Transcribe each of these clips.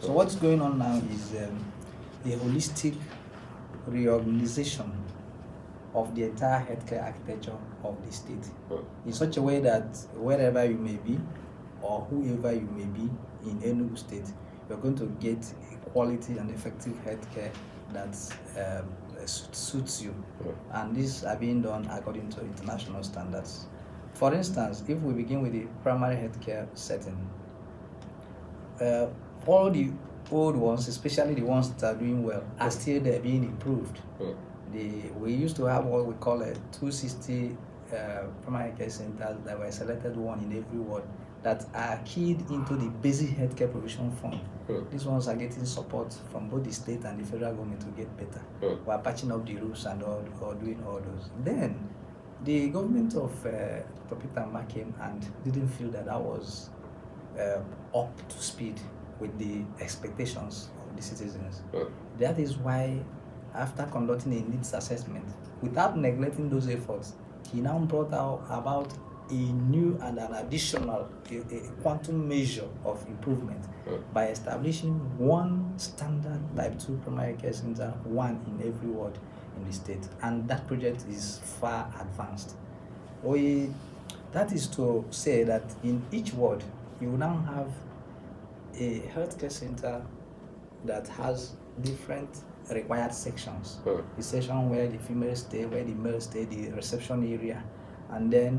So what's going on now is a holistic reorganization of the entire healthcare architecture of the state in such a way that wherever you may be or whoever you may be in Enugu state, you're going to get a quality and effective healthcare that suits you. And these are being done according to international standards. For instance, if we begin with the primary healthcare setting, all the old ones, especially the ones that are doing well, are still there being improved. We used to have what we call a 260 primary care centers that were selected, one in every ward, that are keyed into the basic healthcare provision fund. These ones are getting support from both the state and the federal government to get better. We are patching up the roofs and all doing all those. Then the government of Prof came and didn't feel that was up to speed with the expectations of the citizens. That is why, after conducting a needs assessment, without neglecting those efforts, he now brought about a new and an additional a quantum measure of improvement by establishing one standard type 2 primary care center, one in every ward in the state. And that project is far advanced. That is to say that in each ward, you will now have a healthcare center that has different required sections. The section where the female stay, where the male stay, the reception area, and then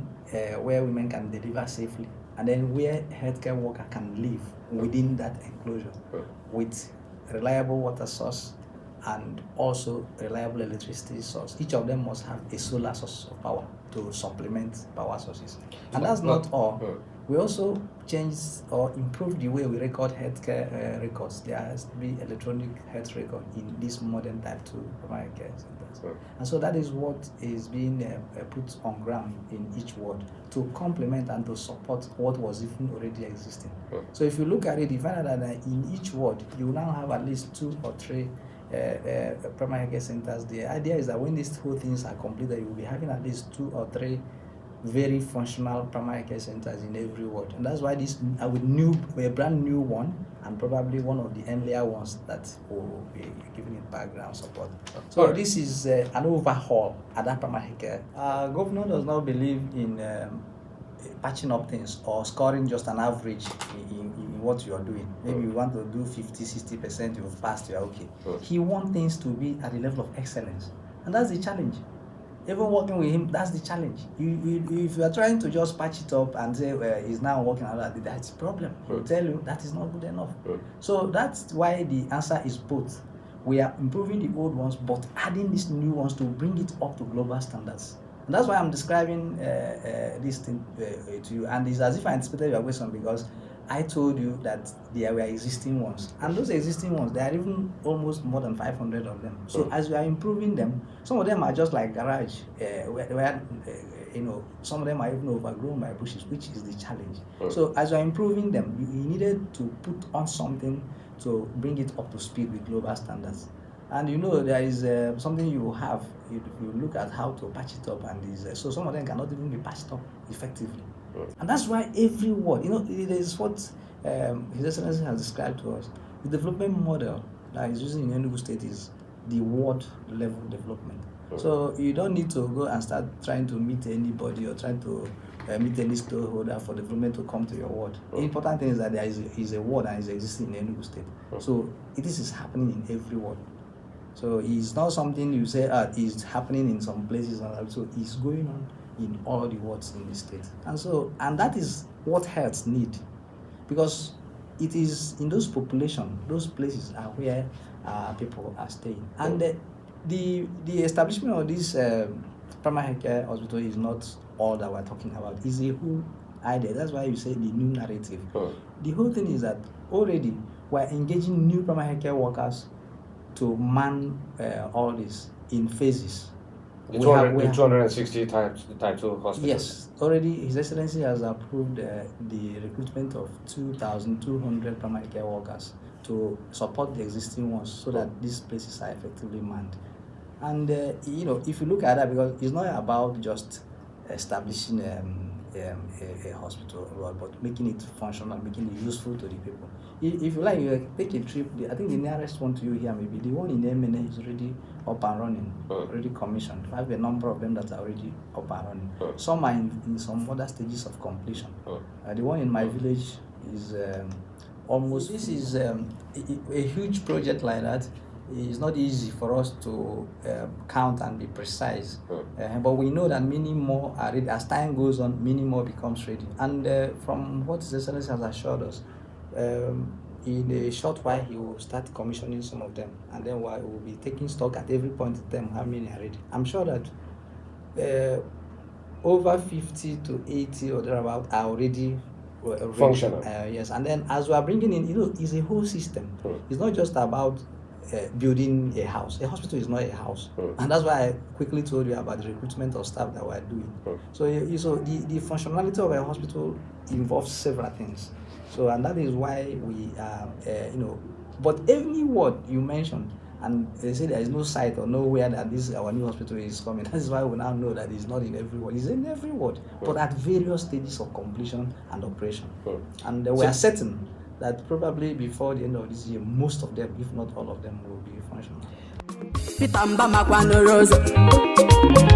where women can deliver safely, and then where healthcare worker can live within that enclosure with reliable water source and also reliable electricity source. Each of them must have a solar source of power to supplement power sources. And that's not all. We also changed or improved the way we record healthcare records. There has to be electronic health record in this modern type 2 primary care centers. And so that is what is being put on ground in each ward to complement and to support what was even already existing. So if you look at it, you find out that in each ward, you now have at least 2 or 3 primary care centers. The idea is that when these whole things are completed, you will be having at least 2 or 3 very functional primary care centers in every ward. And that's why this with a brand new one, and probably one of the earlier ones that will be giving it background support. So this is an overhaul at that primary care. Governor does not believe in patching up things or scoring just an average in what you are doing. Maybe you want to do 50-60%, you've passed, you're okay. He wants things to be at the level of excellence, and that's the challenge. Even working with him, that's the challenge. If you are trying to just patch it up and say he's now working on that, that's a problem. He'll tell you that is not good enough. So that's why the answer is both. We are improving the old ones, but adding these new ones to bring it up to global standards. And that's why I'm describing this thing to you. And it's as if I anticipated your question, because I told you that there were existing ones. And those existing ones, there are even almost more than 500 of them. So as we are improving them, some of them are just like garage, where some of them are even overgrown by bushes, which is the challenge. So as we are improving them, we needed to put on something to bring it up to speed with global standards. And there is something you have, you look at how to patch it up, and so some of them cannot even be patched up effectively. And that's why every ward, it is what His Excellency has described to us. The development model that is using in Enugu State is the ward level development. So you don't need to go and start trying to meet anybody or trying to meet any stakeholder for development to come to your ward. The important thing is that there is a ward and is existing in Enugu State. So this is happening in every ward. So it's not something you say is happening in some places, so it's going on in all the wards in the state. And that is what health need, because it is in those populations, those places are where people are staying. And the establishment of this primary care hospital is not all that we're talking about. It's a whole idea. That's why you say the new narrative. The whole thing is that already we're engaging new primary care workers to man all this in phases. The 260 type 2 hospitals? Yes, already His Excellency has approved the recruitment of 2,200 primary care workers to support the existing ones so that these places are effectively manned. And if you look at that, because it's not about just establishing a hospital, but making it functional, making it useful to the people. If you like, you take a trip. I think the nearest one to you here maybe the one in MNA is already up and running, already commissioned. I have a number of them that are already up and running. Some are in some other stages of completion. The one in my village is almost. This is a huge project like that. It's not easy for us to count and be precise, but we know that many more are ready. As time goes on, many more becomes ready. And from what His Excellency has assured us, in a short while he will start commissioning some of them, and then we will be taking stock at every point in time how many are ready. I'm sure that over 50 to 80 or thereabout are already functional. Yes, and then as we are bringing in, it's a whole system. It's not just about building a house. A hospital is not a house, and that's why I quickly told you about the recruitment of staff that we're doing. So the functionality of a hospital involves several things. So, and that is why we but every word you mentioned, and they say there is no site or nowhere that our new hospital is coming. That is why we now know that it's not in every ward. It's in every ward, but at various stages of completion and operation. And we are certain that probably before the end of this year, most of them, if not all of them, will be functional.